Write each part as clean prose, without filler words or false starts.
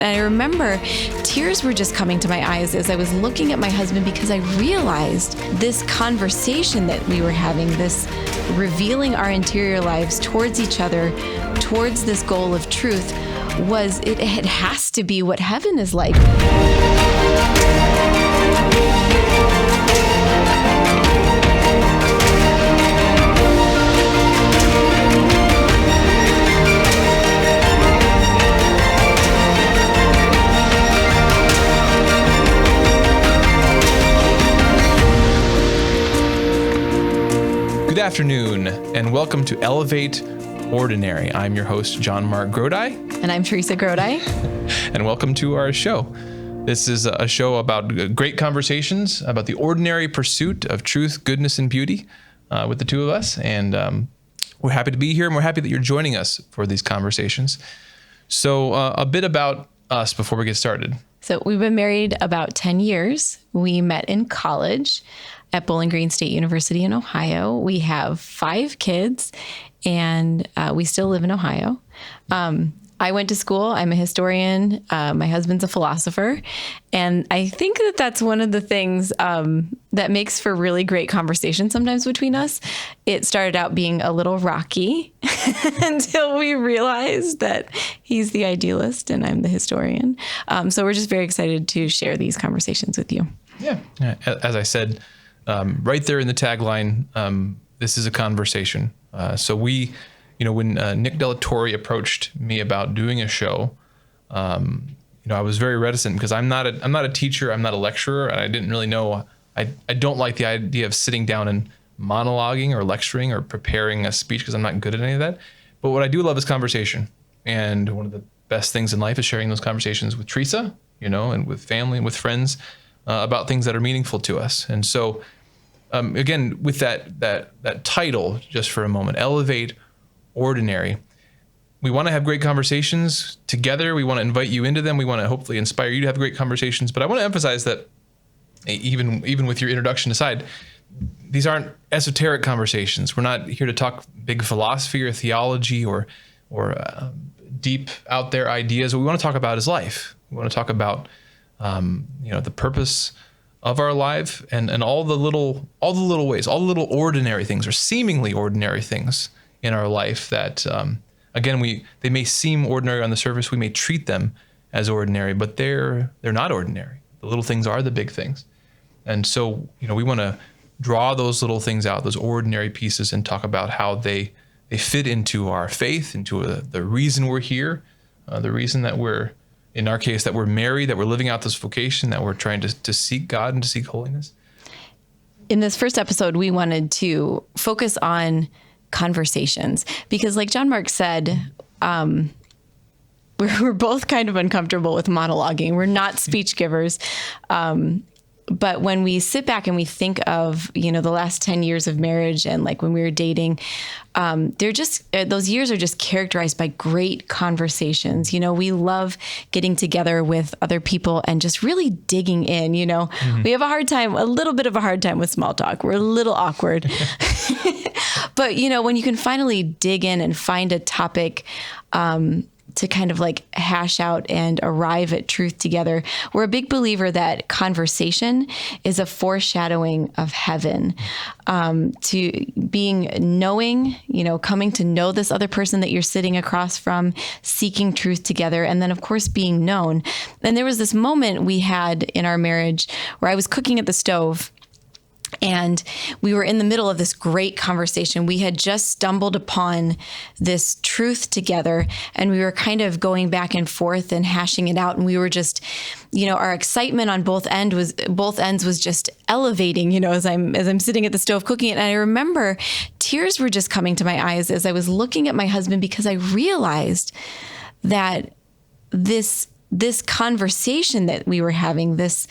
And I remember tears were just coming to my eyes as I was looking at my husband, because I realized this conversation that we were having, this revealing our interior lives towards each other, towards this goal of truth, it has to be what heaven is like. Good afternoon, and welcome to Elevate Ordinary. I'm your host, JonMarc Grodi. And I'm Teresa Grodi. And welcome to our show. This is a show about great conversations about the ordinary pursuit of truth, goodness, and beauty with the two of us. And we're happy to be here, and we're happy that you're joining us for these conversations. So a bit about us before we get started. So we've been married about 10 years. We met in college at Bowling Green State University in Ohio. We have 5 kids, and we still live in Ohio. I went to school. I'm a historian. My husband's a philosopher. And I think that that's one of the things that makes for really great conversation sometimes between us. It started out being a little rocky until we realized that he's the idealist and I'm the historian. So we're just very excited to share these conversations with you. Yeah. As I said, right there in the tagline, this is a conversation. So we, when Nick Delatorre approached me about doing a show, I was very reticent because I'm not a teacher, I'm not a lecturer, and I didn't really know. I don't like the idea of sitting down and monologuing or lecturing or preparing a speech because I'm not good at any of that. But what I do love is conversation, and one of the best things in life is sharing those conversations with Teresa, and with family and with friends about things that are meaningful to us. And so, again, with that title, just for a moment, Elevate Ordinary. We want to have great conversations together. We want to invite you into them. We want to hopefully inspire you to have great conversations. But I want to emphasize that even with your introduction aside, these aren't esoteric conversations. We're not here to talk big philosophy or theology or deep out there ideas. What we want to talk about is life. We want to talk about the purpose of our life and all the little ways, all the little ordinary things or seemingly ordinary things in our life that, again, they may seem ordinary on the surface. We may treat them as ordinary, but they're not ordinary. The little things are the big things. And so, we want to draw those little things out, those ordinary pieces, and talk about how they fit into our faith, into the reason we're here, the reason that we're, in our case, that we're married, that we're living out this vocation, that we're trying to seek God and to seek holiness. In this first episode, we wanted to focus on conversations because, like JonMarc said, we're both kind of uncomfortable with monologuing. We're not speech givers. But when we sit back and we think of, the last 10 years of marriage and like when we were dating, those years are just characterized by great conversations. We love getting together with other people and just really digging in, Mm-hmm. We have a little bit of a hard time with small talk. We're a little awkward. But, when you can finally dig in and find a topic, to kind of like hash out and arrive at truth together. We're a big believer that conversation is a foreshadowing of heaven, to knowing, coming to know this other person that you're sitting across from, seeking truth together, and then of course being known. And there was this moment we had in our marriage where I was cooking at the stove, and we were in the middle of this great conversation. We had just stumbled upon this truth together, and we were kind of going back and forth and hashing it out. And we were just, our excitement on both ends was just elevating, as I'm sitting at the stove cooking it. And I remember tears were just coming to my eyes as I was looking at my husband, because I realized that this conversation that we were having, this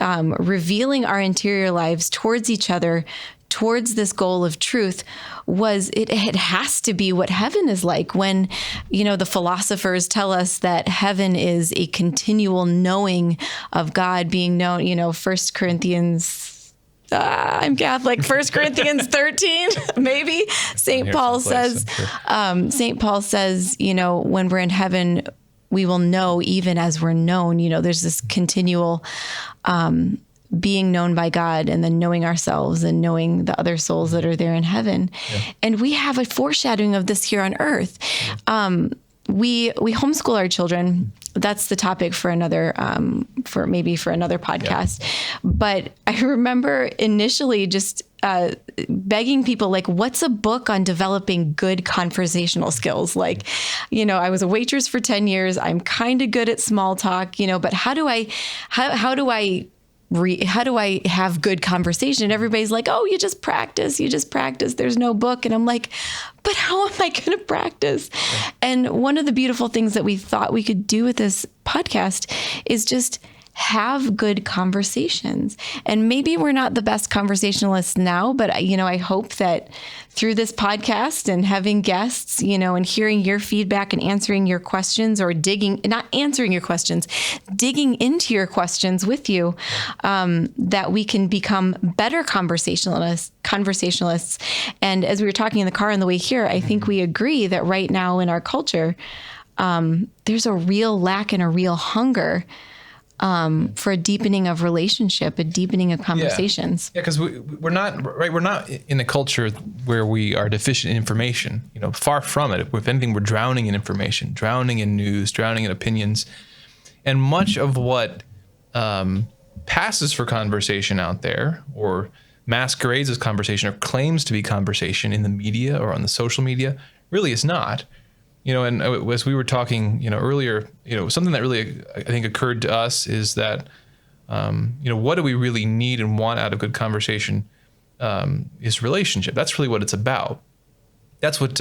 revealing our interior lives towards each other, towards this goal of truth, it has to be what heaven is like when, the philosophers tell us that heaven is a continual knowing of God, being known, 1 Corinthians, I'm Catholic, 1 Corinthians 13, maybe. St. Paul says, when we're in heaven, we will know even as we're known. There's this continual being known by God, and then knowing ourselves and knowing the other souls that are there in heaven. Yeah. And we have a foreshadowing of this here on earth. We homeschool our children. That's the topic for another, for another podcast. Yeah. But I remember initially just begging people, like, what's a book on developing good conversational skills? Like, I was a waitress for 10 years. I'm kind of good at small talk, but how do I have good conversation? And everybody's like, oh, you just practice. There's no book. And I'm like, but how am I going to practice? Yeah. And one of the beautiful things that we thought we could do with this podcast is just have good conversations. And maybe we're not the best conversationalists now, but I hope that through this podcast and having guests, and hearing your feedback and answering your questions, or digging into your questions with you, that we can become better conversationalists. And as we were talking in the car on the way here, I think we agree that right now in our culture, there's a real lack and a real hunger for a deepening of relationship, a deepening of conversations. Yeah, because we're not in a culture where we are deficient in information. Far from it. If anything, we're drowning in information, drowning in news, drowning in opinions, and much of what passes for conversation out there, or masquerades as conversation, or claims to be conversation in the media or on the social media, really is not. And as we were talking, earlier, something that really, I think, occurred to us is that, what do we really need and want out of good conversation is relationship. That's really what it's about. That's what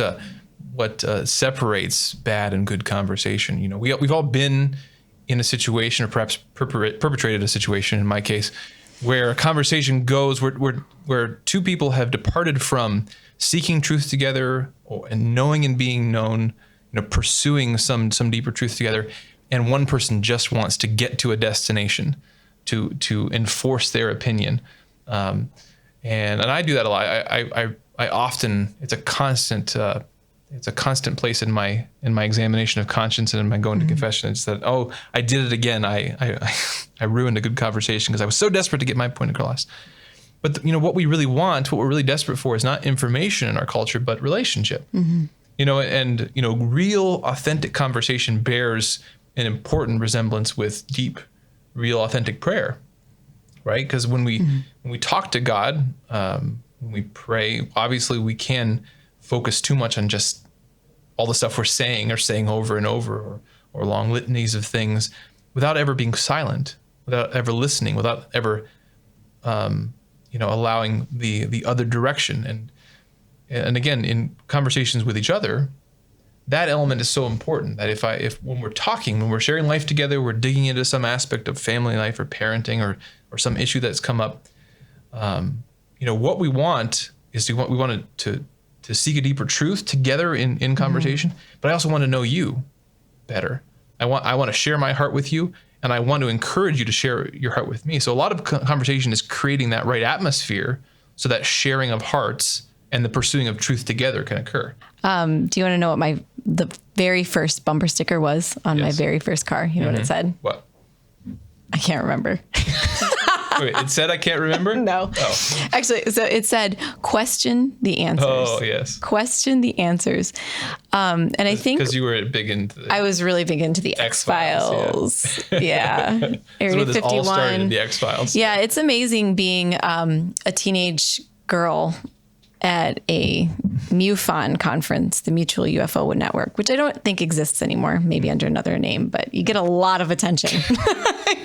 separates bad and good conversation. We've all been in a situation, or perhaps perpetrated a situation, in my case, where a conversation goes where two people have departed from seeking truth together, and knowing and being known, pursuing some deeper truth together, and one person just wants to get to a destination to enforce their opinion, and I do that a lot. I often, it's a constant place in my examination of conscience and in my going to confession. It's that, oh, I did it again. I ruined a good conversation because I was so desperate to get my point across. But what we really want, what we're really desperate for, is not information in our culture, but relationship. Mm-hmm. Real authentic conversation bears an important resemblance with deep, real authentic prayer, right? Because when we talk to God, when we pray, obviously we can focus too much on just all the stuff we're saying over and over, or long litanies of things, without ever being silent, without ever listening, without ever allowing the other direction. And again, in conversations with each other, that element is so important, that if when we're talking, when we're sharing life together, we're digging into some aspect of family life or parenting, or some issue that's come up, what we want is we want to seek a deeper truth together in conversation, but I also want to know you better. I want to share my heart with you, and I want to encourage you to share your heart with me. So a lot of conversation is creating that right atmosphere so that sharing of hearts and the pursuing of truth together can occur. Do you want to know what the very first bumper sticker was on my very first car? You know what it said? What? I can't remember. Wait, it said I can't remember? No. Oh. Actually, so it said, question the answers. Oh, yes. Question the answers. And I think... Because you were big into... I was really big into the X-Files. Yeah. Area 51. This all started, the X-Files. Yeah, it's amazing being a teenage girl at a MUFON conference, the Mutual UFO Network, which I don't think exists anymore, maybe under another name, but you get a lot of attention.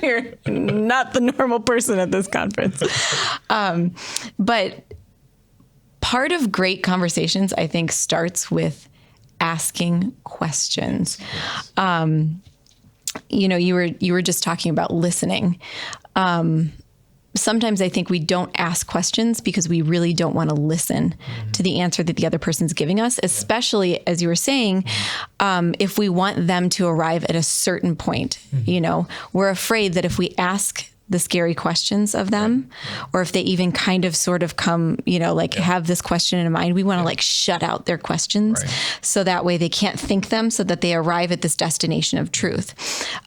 You're not the normal person at this conference. But part of great conversations, I think, starts with asking questions. You were just talking about listening. Sometimes I think we don't ask questions because we really don't want to listen to the answer that the other person's giving us, especially, as you were saying, if we want them to arrive at a certain point. We're afraid that if we ask the scary questions of them, or if they even kind of sort of come, have this question in mind, we want to like shut out their questions so that way they can't think them, so that they arrive at this destination of truth.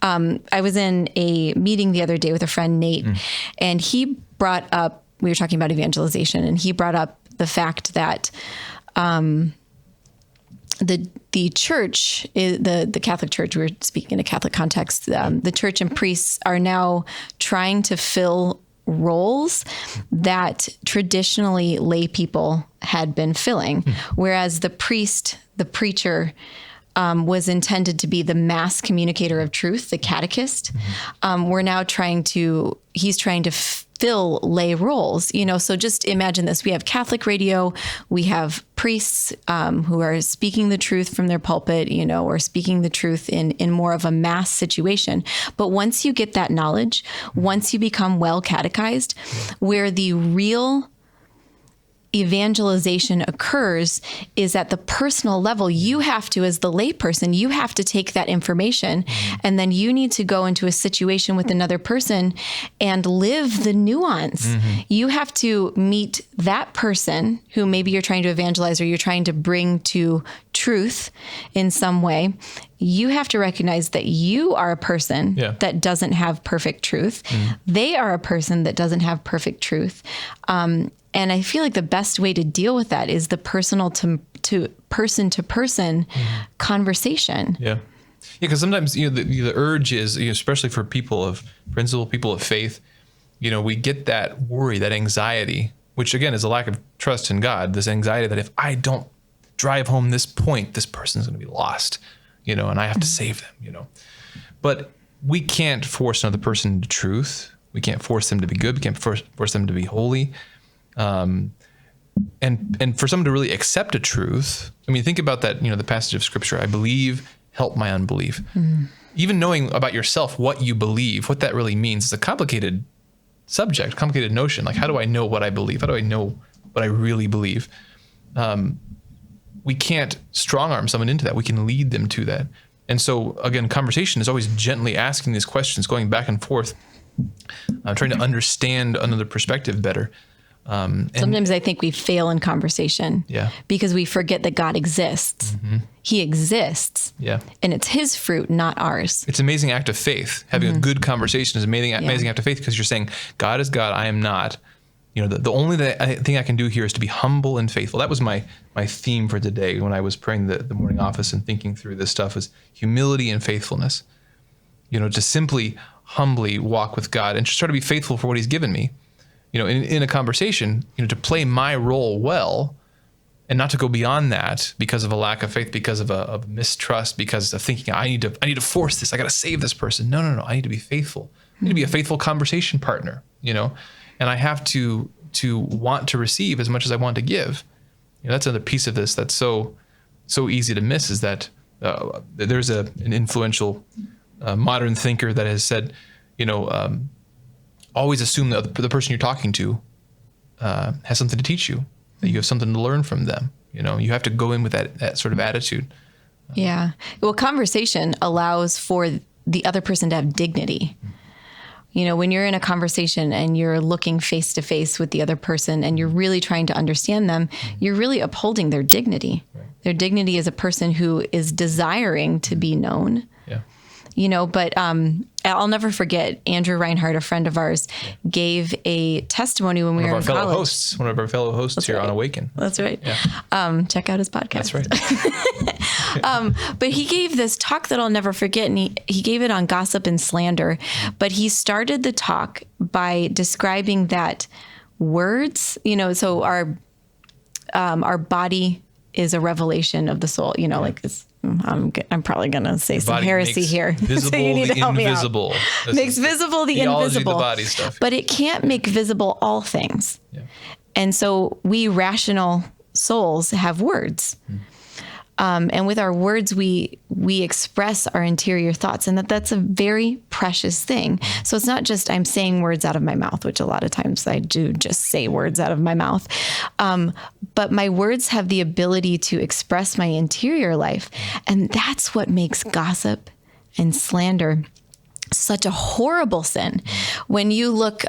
I was in a meeting the other day with a friend, Nate, and he brought up, we were talking about evangelization, and he brought up the fact that the church, the Catholic Church, we were speaking in a Catholic context, the church and priests are now trying to fill roles that traditionally lay people had been filling, whereas the priest, the preacher, was intended to be the mass communicator of truth, the catechist. We're now he's trying to fill lay roles, so just imagine this. We have Catholic radio, we have priests who are speaking the truth from their pulpit, or speaking the truth in more of a mass situation. But once you get that knowledge, once you become well catechized, where the real evangelization occurs is at the personal level. You have to, as the layperson, you have to take that information, and then you need to go into a situation with another person and live the nuance. You have to meet that person who maybe you're trying to evangelize or you're trying to bring to truth in some way. You have to recognize that you are a person that doesn't have perfect truth. They are a person that doesn't have perfect truth. And I feel like the best way to deal with that is the personal to person conversation. Yeah. Because sometimes, the urge is, especially for people of principle, people of faith, we get that worry, that anxiety, which again is a lack of trust in God, this anxiety that if I don't drive home this point, this person's going to be lost, and I have to save them, But we can't force another person into truth. We can't force them to be good. We can't force them to be holy. And for someone to really accept a truth, think about that, the passage of scripture, I believe, help my unbelief. Even knowing about yourself, what you believe, what that really means is a complicated subject, complicated notion. Like, how do I know what I believe? How do I know what I really believe? We can't strong arm someone into that. We can lead them to that. And so again, conversation is always gently asking these questions, going back and forth, trying to understand another perspective better. Sometimes I think we fail in conversation because we forget that God exists. He exists. And it's his fruit, not ours. It's an amazing act of faith. Having a good conversation is an amazing act of faith, because you're saying, God is God, I am not. The only thing I can do here is to be humble and faithful. That was my theme for today when I was praying the morning office and thinking through this stuff, is humility and faithfulness. To simply, humbly walk with God and just try to be faithful for what he's given me. In a conversation, to play my role well, and not to go beyond that because of a lack of faith, because of a mistrust, because of thinking I need to force this, I got to save this person. No, I need to be faithful. I need to be a faithful conversation partner, and I have to want to receive as much as I want to give. That's another piece of this that's so easy to miss, is that there's an influential modern thinker that has said, always assume that the person you're talking to has something to teach you, that you have something to learn from them. You have to go in with that sort of attitude. Yeah. Well, conversation allows for the other person to have dignity. When you're in a conversation and you're looking face to face with the other person and you're really trying to understand them, you're really upholding their dignity. Right. Their dignity as a person who is desiring to be known. Yeah. But I'll never forget, Andrew Reinhardt, a friend of ours, gave a testimony when we were in college. One of our fellow hosts here on Awaken. That's right. Yeah. Check out his podcast. That's right. But he gave this talk that I'll never forget, and he gave it on gossip and slander. But he started the talk by describing that words, so our body is a revelation of the soul, like this. I'm probably going to say some heresy here. Visible so you need to help invisible. Me out. Makes visible the invisible. The body stuff. But it can't make visible all things. Yeah. And so we rational souls have words. And with our words, we express our interior thoughts, and that's a very precious thing. So it's not just I'm saying words out of my mouth, which a lot of times I do just say words out of my mouth. But my words have the ability to express my interior life. And that's what makes gossip and slander such a horrible sin. When you look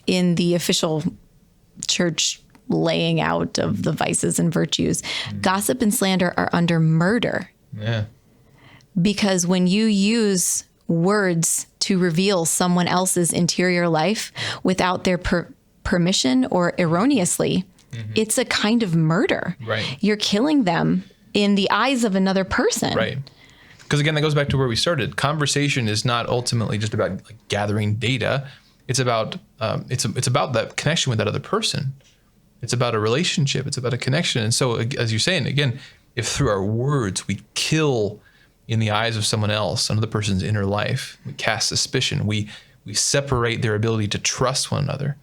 in the official church laying out of the vices and virtues, gossip and slander are under murder. Yeah. Because when you use words to reveal someone else's interior life without their permission or erroneously, it's a kind of murder. Right. You're killing them in the eyes of another person. Right. Because again, that goes back to where we started. Conversation is not ultimately just about like gathering data. It's about it's about that connection with that other person. It's about a relationship. It's about a connection. And so, as you're saying, again, if through our words we kill in the eyes of someone else, another person's inner life, we cast suspicion, we separate their ability to trust one another.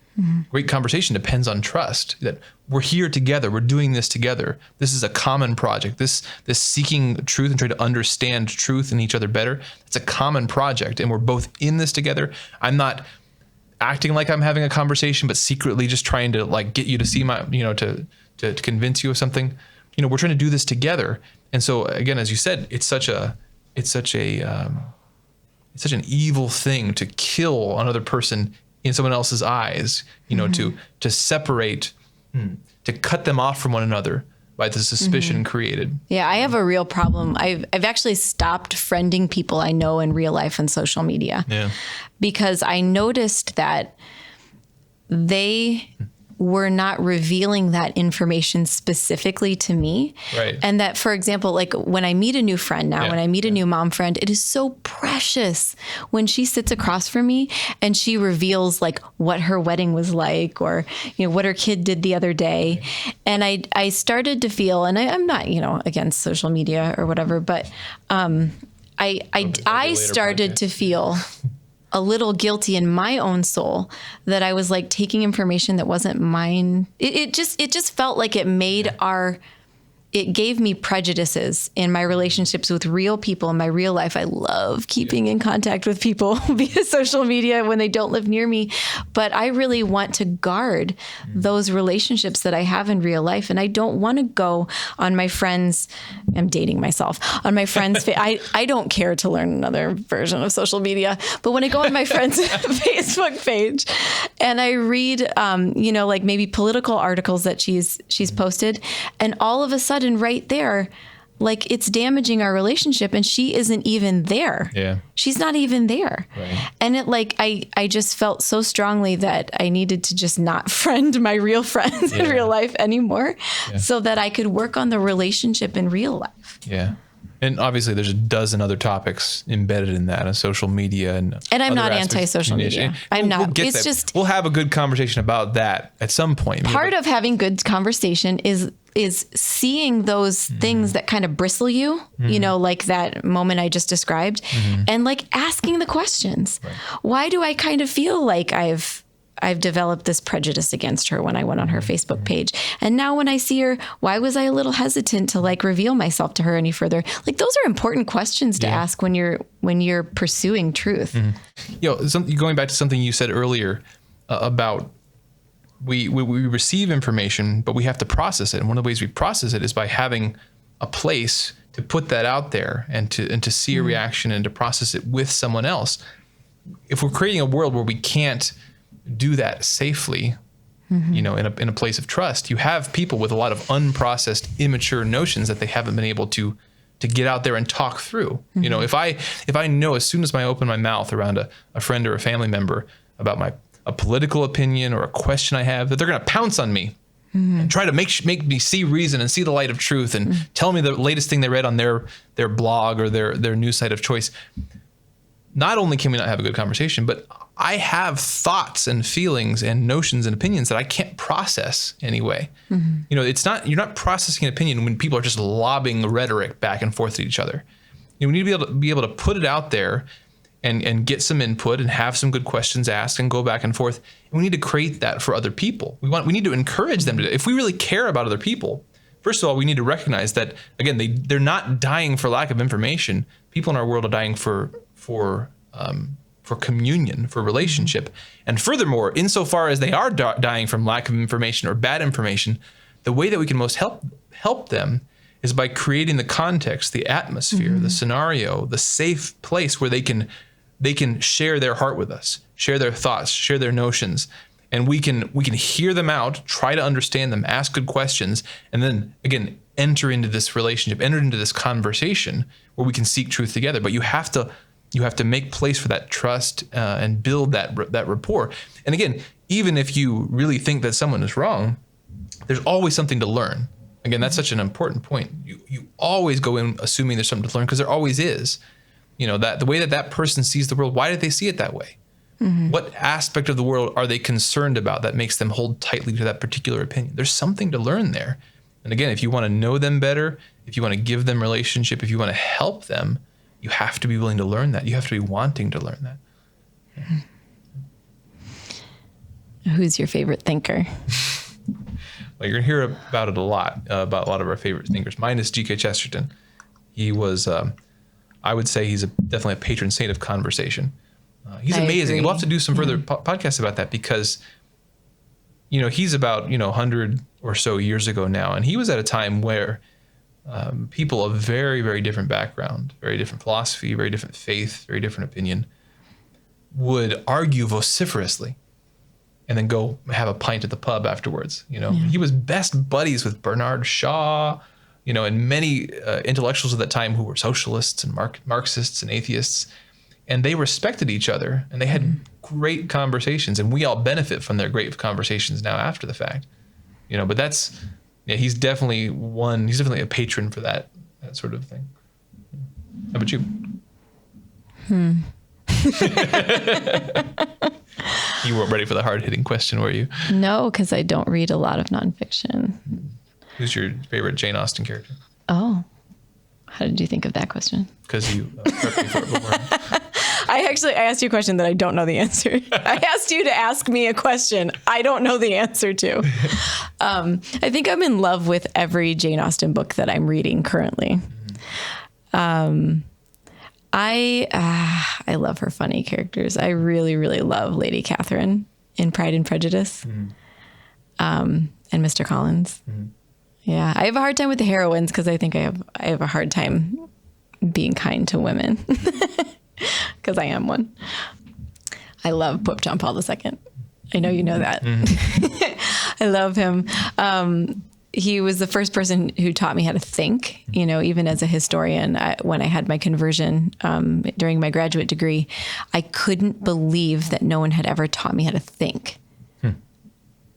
Great conversation depends on trust, that we're here together, we're doing this together. This is a common project. This seeking truth and trying to understand truth in each other better, it's a common project, and we're both in this together. I'm not acting like I'm having a conversation, but secretly just trying to like get you to see my, to convince you of something. We're trying to do this together. And so again, as you said, it's such an evil thing to kill another person in someone else's eyes, to separate, to cut them off from one another by the suspicion created. Yeah, I have a real problem. I've actually stopped friending people I know in real life on social media. Yeah. Because I noticed that they were not revealing that information specifically to me. Right. And that, for example, like when I meet a new friend now, when I meet a new mom friend, it is so precious when she sits across from me and she reveals like what her wedding was like, or, what her kid did the other day. And I started to feel, and I'm not, against social media or whatever, but I started to feel a little guilty in my own soul that I was like taking information that wasn't mine. It just felt like it made it gave me prejudices in my relationships with real people in my real life. I love keeping in contact with people via social media when they don't live near me, but I really want to guard those relationships that I have in real life. And I don't want to go on my friends, I'm dating myself, on my friends' I don't care to learn another version of social media, but when I go on my friend's Facebook page and I read, like maybe political articles that she's posted, and all of a sudden right there, like it's damaging our relationship and she isn't even there. Yeah. She's not even there. Right. And it like, I just felt so strongly that I needed to just not friend my real friends in real life anymore so that I could work on the relationship in real life. Yeah. And obviously there's a dozen other topics embedded in that, on social media and I'm not anti-social media. I'm not. It's just, we'll have a good conversation about that at some point. Part of having good conversation is seeing those things that kind of bristle you, like that moment I just described, and like asking the questions. Right. Why do I kind of feel like I've developed this prejudice against her when I went on her Facebook page? And now when I see her, why was I a little hesitant to like reveal myself to her any further? Like those are important questions to ask when you're pursuing truth. Going back to something you said earlier about we receive information, but we have to process it. And one of the ways we process it is by having a place to put that out there and to see a reaction and to process it with someone else. If we're creating a world where we can't do that safely, in a place of trust, you have people with a lot of unprocessed, immature notions that they haven't been able to get out there and talk through. If I know as soon as I open my mouth around a friend or a family member about a political opinion or a question I have, that they're going to pounce on me and try to make me see reason and see the light of truth and tell me the latest thing they read on their blog or their news site of choice. Not only can we not have a good conversation, but I have thoughts and feelings and notions and opinions that I can't process anyway. You're not processing an opinion when people are just lobbing rhetoric back and forth at each other. We need to be able to put it out there and get some input and have some good questions asked and go back and forth. And we need to create that for other people. We need to encourage them to do it. If we really care about other people, first of all, we need to recognize that, again, they're not dying for lack of information. People in our world are dying for communion, for relationship. And furthermore, insofar as they are dying from lack of information or bad information, the way that we can most help them is by creating the context, the atmosphere, the scenario, the safe place where they can they can share their heart with us, share their thoughts, share their notions, and we can hear them out, try to understand them, ask good questions, and then again enter into this relationship, enter into this conversation where we can seek truth together. But you have to make place for that trust and build that rapport. And again, even if you really think that someone is wrong, there's always something to learn. Again, that's such an important point. You always go in assuming there's something to learn, because there always is. That the way that person sees the world, why did they see it that way? Mm-hmm. What aspect of the world are they concerned about that makes them hold tightly to that particular opinion? There's something to learn there. And again, if you want to know them better, if you want to give them relationship, if you want to help them, you have to be willing to learn that. You have to be wanting to learn that. Yeah. Who's your favorite thinker? Well, you're going to hear about it a lot, about a lot of our favorite thinkers. Mine is G.K. Chesterton. He was, I would say he's definitely a patron saint of conversation. He's amazing. We'll have to do some further podcasts about that, because, he's about, 100 or so years ago now. And he was at a time where people of very, very different background, very different philosophy, very different faith, very different opinion, would argue vociferously and then go have a pint at the pub afterwards. He was best buddies with Bernard Shaw, and many intellectuals at that time who were socialists and Marxists and atheists. And they respected each other, and they had great conversations, and we all benefit from their great conversations now after the fact. But he's definitely a patron for that sort of thing. How about you? You weren't ready for the hard-hitting question, were you? No, because I don't read a lot of nonfiction. Who's your favorite Jane Austen character? Oh, how did you think of that question? Because you prepped me for it before. I asked you a question that I don't know the answer. I asked you to ask me a question I don't know the answer to. I think I'm in love with every Jane Austen book that I'm reading currently. I love her funny characters. I really, really love Lady Catherine in Pride and Prejudice, and Mr. Collins. Yeah, I have a hard time with the heroines because I think I have a hard time being kind to women because I am one. I love Pope John Paul II. I know you know that. I love him. He was the first person who taught me how to think, even as a historian. When I had my conversion during my graduate degree, I couldn't believe that no one had ever taught me how to think.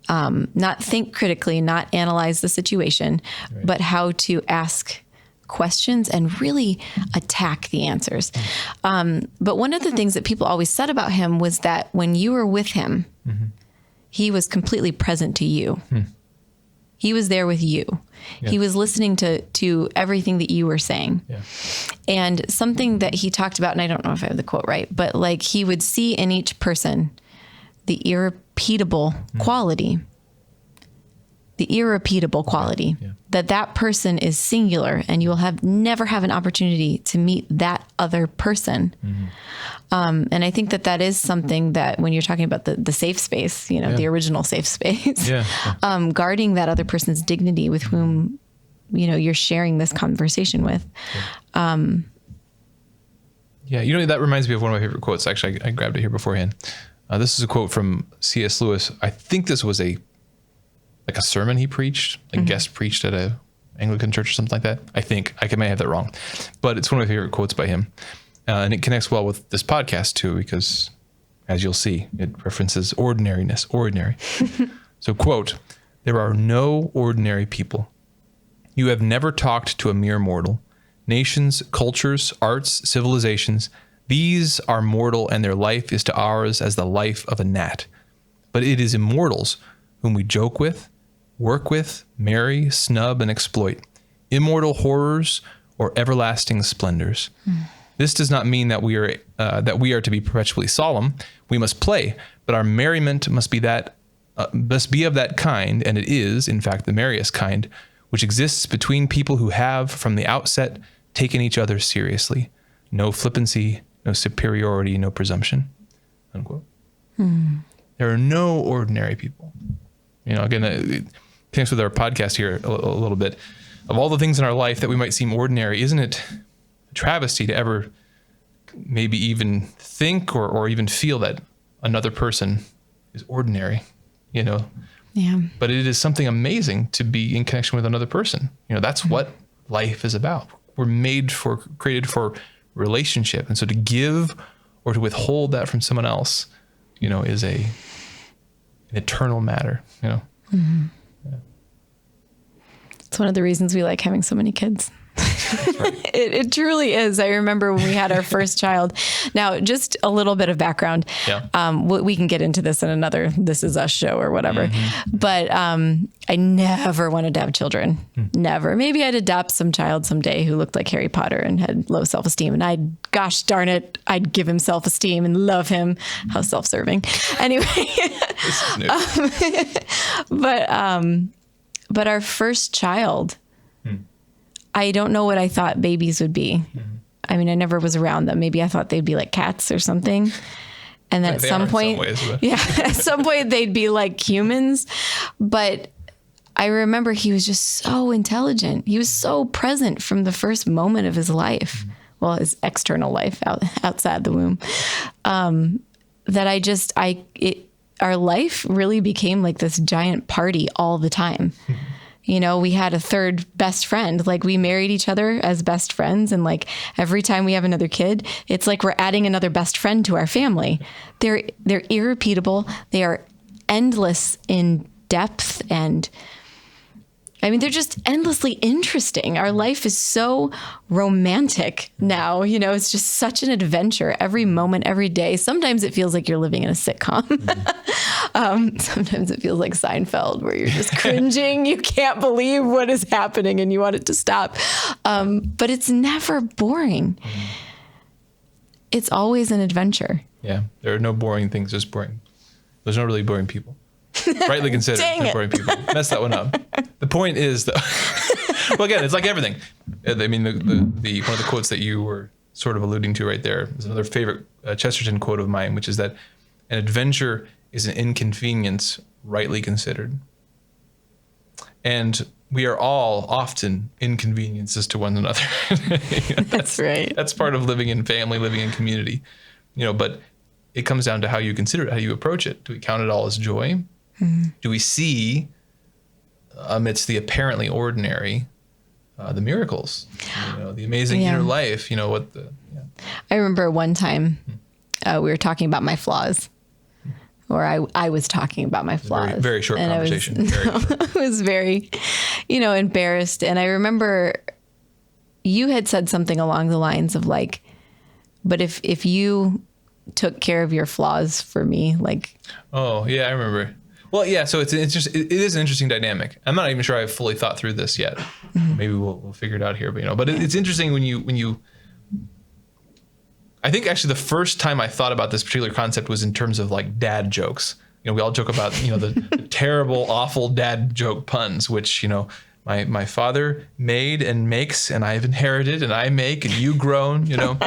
Not think critically, not analyze the situation, right, but how to ask questions and really attack the answers. But one of the things that people always said about him was that when you were with him, he was completely present to you. He was there with you. Yeah. He was listening to everything that you were saying. Yeah. And something that he talked about, and I don't know if I have the quote right, but like he would see in each person the irrepeatable quality, that person is singular, and you will never have an opportunity to meet that other person. And I think that is something that when you're talking about the safe space, the original safe space, guarding that other person's dignity with whom, you're sharing this conversation with. That reminds me of one of my favorite quotes. Actually, I grabbed it here beforehand. This is a quote from C.S. Lewis. I think this was a sermon he preached, guest preached at a Anglican church or something like that. I think I may have that wrong, but it's one of my favorite quotes by him. And it connects well with this podcast too, because as you'll see, it references ordinary. So quote, "There are no ordinary people. You have never talked to a mere mortal. Nations, cultures, arts, civilizations, these are mortal, and their life is to ours as the life of a gnat. But it is immortals whom we joke with, work with, marry, snub, and exploit. Immortal horrors or everlasting splendors. This does not mean that we are to be perpetually solemn. We must play, but our merriment must be of that kind, and it is, in fact, the merriest kind, which exists between people who have, from the outset, taken each other seriously. No flippancy, no superiority, no presumption." Unquote. There are no ordinary people. Again, it connects with our podcast here a little bit. Of all the things in our life that we might seem ordinary, isn't it a travesty to ever maybe even think or even feel that another person is ordinary, you know. Yeah. But it is something amazing to be in connection with another person. You know, that's what life is about. We're created for relationship. And so to give or to withhold that from someone else, you know, is an eternal matter, you know. Mm-hmm. Yeah. It's one of the reasons we like having so many kids. Right. It truly is. I remember when we had our first child. Now, just a little bit of background. Yeah. We can get into this in another This Is Us show or whatever. Mm-hmm. But I never wanted to have children. Never. Maybe I'd adopt some child someday who looked like Harry Potter and had low self-esteem. And gosh darn it, I'd give him self-esteem and love him. How self-serving. Anyway. This is new. But our first child, I don't know what I thought babies would be. Mm-hmm. I mean, I never was around them. Maybe I thought they'd be like cats or something. And then at some point, at some point they'd be like humans. But I remember he was just so intelligent. He was so present from the first moment of his life. Mm-hmm. Well, his external life outside the womb. That our life really became like this giant party all the time. Mm-hmm. You know, we had a third best friend, like we married each other as best friends. And like every time we have another kid, it's like we're adding another best friend to our family. They're irrepeatable. They are endless in depth. And I mean, they're just endlessly interesting. Our life is so romantic now. You know, it's just such an adventure every moment, every day. Sometimes it feels like you're living in a sitcom. Mm-hmm. Sometimes it feels like Seinfeld, where you're just cringing. You can't believe what is happening and you want it to stop. But it's never boring. Mm-hmm. It's always an adventure. Yeah. There are no boring things, just boring. There's no really boring people. Rightly considered. No boring people. Messed that one up. The point is, though, well, again, it's like everything. I mean, the one of the quotes that you were sort of alluding to right there is another favorite Chesterton quote of mine, which is that an adventure is an inconvenience rightly considered. And we are all often inconveniences to one another. That's right. That's part of living in family, living in community. You know, but it comes down to how you consider it, how you approach it. Do we count it all as joy? Mm-hmm. Do we see amidst the apparently ordinary, the miracles, you know, the amazing inner life, you know, I remember one time we were talking about my flaws, or I was talking about my flaws. Very, very short conversation. I was very, you know, embarrassed. And I remember you had said something along the lines of like, but if you took care of your flaws for me, like. Oh yeah, I remember. Well, yeah. So it is an interesting dynamic. I'm not even sure I've fully thought through this yet. Mm-hmm. Maybe we'll figure it out here. But you know, but it's interesting when you. I think actually the first time I thought about this particular concept was in terms of like dad jokes. You know, we all joke about, you know, the terrible, awful dad joke puns, which, you know, my father made and makes, and I've inherited, and I make, and you grown, you know.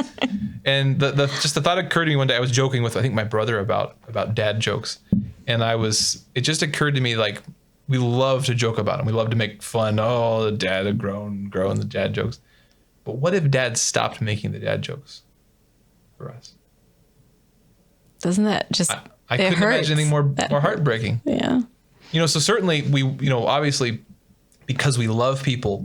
And the thought occurred to me one day. I was joking with, I think, my brother about dad jokes. And it just occurred to me, like, we love to joke about them. We love to make fun. Oh, the dad had grown the dad jokes. But what if dad stopped making the dad jokes for us? Doesn't that just, I couldn't imagine anything more heartbreaking. Yeah. You know, so certainly we, you know, obviously, because we love people,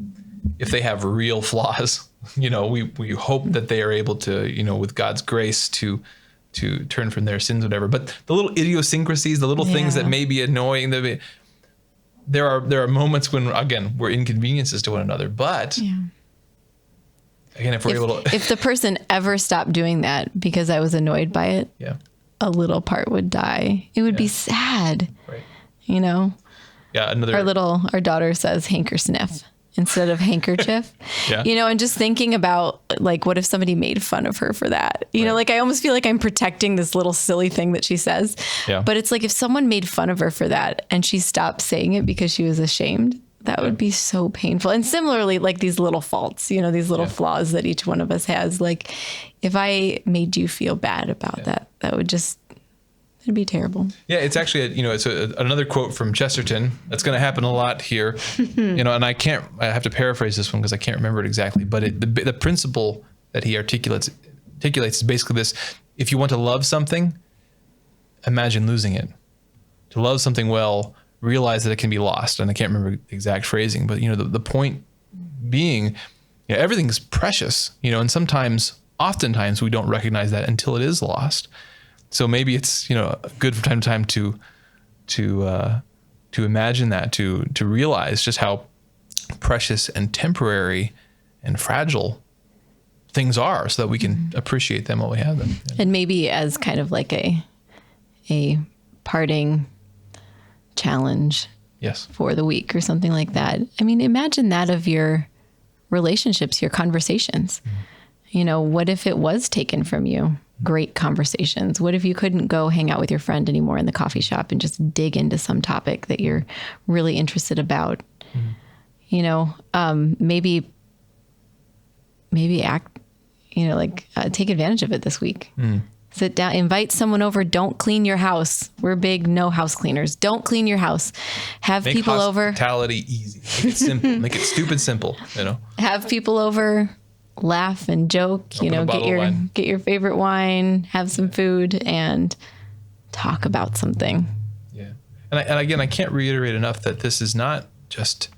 if they have real flaws, you know, we hope that they are able to, you know, with God's grace to turn from their sins, whatever. But the little idiosyncrasies, the little things that may be annoying, there are moments when, again, we're inconveniences to one another. But again, if we're able to, if the person ever stopped doing that because I was annoyed by it, a little part would die. It would be sad, right? You know. Yeah, our daughter says hankersniff instead of handkerchief. You know, and just thinking about, like, what if somebody made fun of her for that? You know, like, I almost feel like I'm protecting this little silly thing that she says. Yeah. But it's like, if someone made fun of her for that and she stopped saying it because she was ashamed, that would be so painful. And similarly, like, these little faults, you know, these little flaws that each one of us has. Like, if I made you feel bad about that would just, it'd be terrible. Yeah, it's actually, it's another quote from Chesterton. That's going to happen a lot here, you know, and I have to paraphrase this one because I can't remember it exactly, but the principle that he articulates articulates is basically this: if you want to love something, imagine losing it. To love something well, realize that it can be lost. And I can't remember the exact phrasing, but the point being, everything's precious, and oftentimes we don't recognize that until it is lost. So maybe it's, good from time to time to imagine that, to realize just how precious and temporary and fragile things are, so that we can appreciate them while we have them. And maybe as kind of like a parting challenge Yes. for the week or something like that. I mean, imagine that of your relationships, your conversations. What if it was taken from you? Great conversations. What if you couldn't go hang out with your friend anymore in the coffee shop and just dig into some topic that you're really interested about? Maybe act, take advantage of it this week. Sit down, invite someone over. Don't clean your house. We're big no house cleaners. Don't clean your house. Have Make people over. Hospitality easy. Make it simple. Make it stupid simple. Have people over. Laugh and joke. Get your favorite wine. Have some food and talk about something. Yeah, and again, I can't reiterate enough that this is not just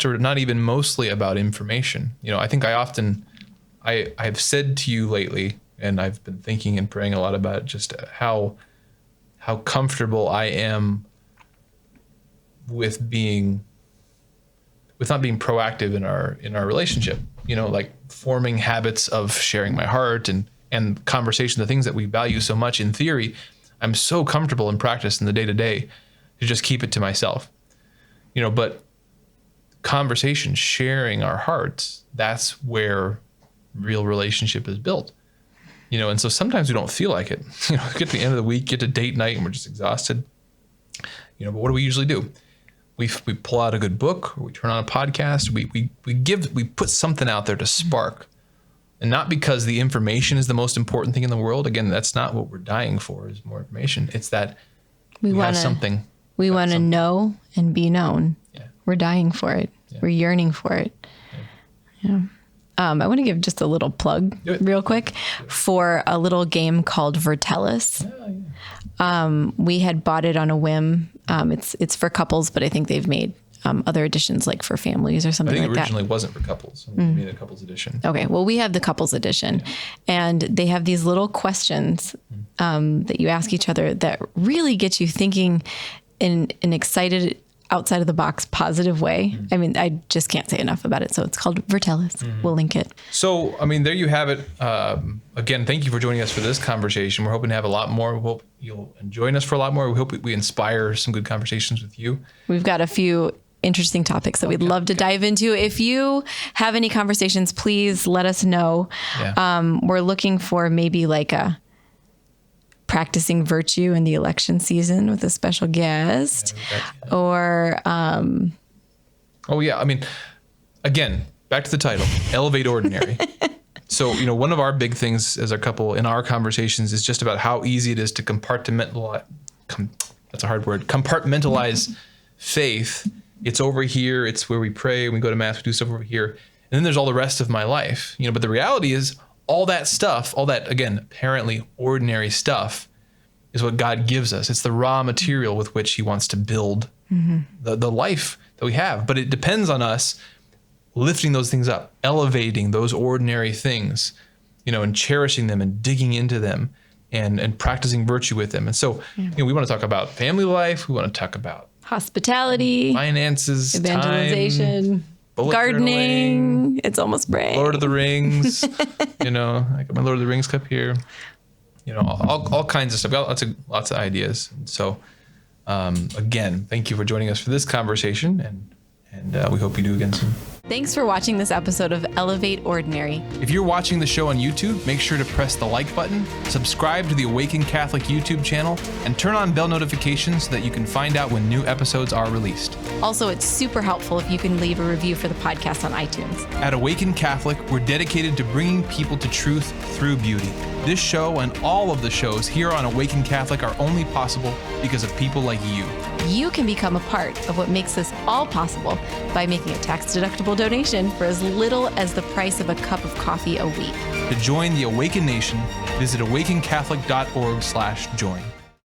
or not even mostly about information. I think I've said to you lately, and I've been thinking and praying a lot about just how comfortable I am with not being proactive in our relationship. Like forming habits of sharing my heart and conversation, the things that we value so much in theory. I'm so comfortable in practice in the day-to-day to just keep it to myself. But conversation, sharing our hearts, that's where real relationship is built. And so sometimes we don't feel like it. Get to the end of the week, get to date night, and we're just exhausted. But what do we usually do? We pull out a good book, or we turn on a podcast. We put something out there to spark, and not because the information is the most important thing in the world. Again, that's not what we're dying for. Is more information. It's that we have something. We want to know and be known. Yeah. We're dying for it. Yeah. We're yearning for it. Yeah. I want to give just a little plug real quick for a little game called Vertellus. We had bought it on a whim. It's for couples, but I think they've made other editions like for families or something like that. I think it originally wasn't for couples. We made a couples edition. Okay. Well, we have the couples edition, and they have these little questions that you ask each other that really get you thinking in an excited, outside of the box, positive way. I mean, I just can't say enough about it. So it's called Vertellus. We'll link it. So, there you have it. Again, thank you for joining us for this conversation. We're hoping to have a lot more. We hope you'll join us for a lot more. We hope we inspire some good conversations with you. We've got a few interesting topics that we'd love to dive into. If you have any conversations, please let us know. Yeah. We're looking for maybe like a practicing virtue in the election season with a special guest, or again, back to the title, Elevate Ordinary. So, one of our big things as a couple in our conversations is just about how easy it is to compartmentalize faith. It's over here. It's where we pray. We go to mass. We do stuff over here. And then there's all the rest of my life, but the reality is all that stuff, all that, again, apparently ordinary stuff is what God gives us. It's the raw material with which he wants to build the life that we have. But it depends on us lifting those things up, elevating those ordinary things, and cherishing them and digging into them and practicing virtue with them. And so, we want to talk about family life. We want to talk about hospitality, finances, evangelization, time, gardening. Journaling, it's almost spring. Lord of the Rings. I got my Lord of the Rings cup here. All kinds of stuff. Got lots of ideas. And so, again, thank you for joining us for this conversation, and we hope you do again soon. Thanks for watching this episode of Elevate Ordinary. If you're watching the show on YouTube, make sure to press the like button, subscribe to the AWAKEN Catholic YouTube channel, and turn on bell notifications so that you can find out when new episodes are released. Also, it's super helpful if you can leave a review for the podcast on iTunes. At AWAKEN Catholic, we're dedicated to bringing people to truth through beauty. This show and all of the shows here on AWAKEN Catholic are only possible because of people like you. You can become a part of what makes this all possible by making a tax-deductible donation for as little as the price of a cup of coffee a week. To join the Awaken Nation, visit awakencatholic.org/join.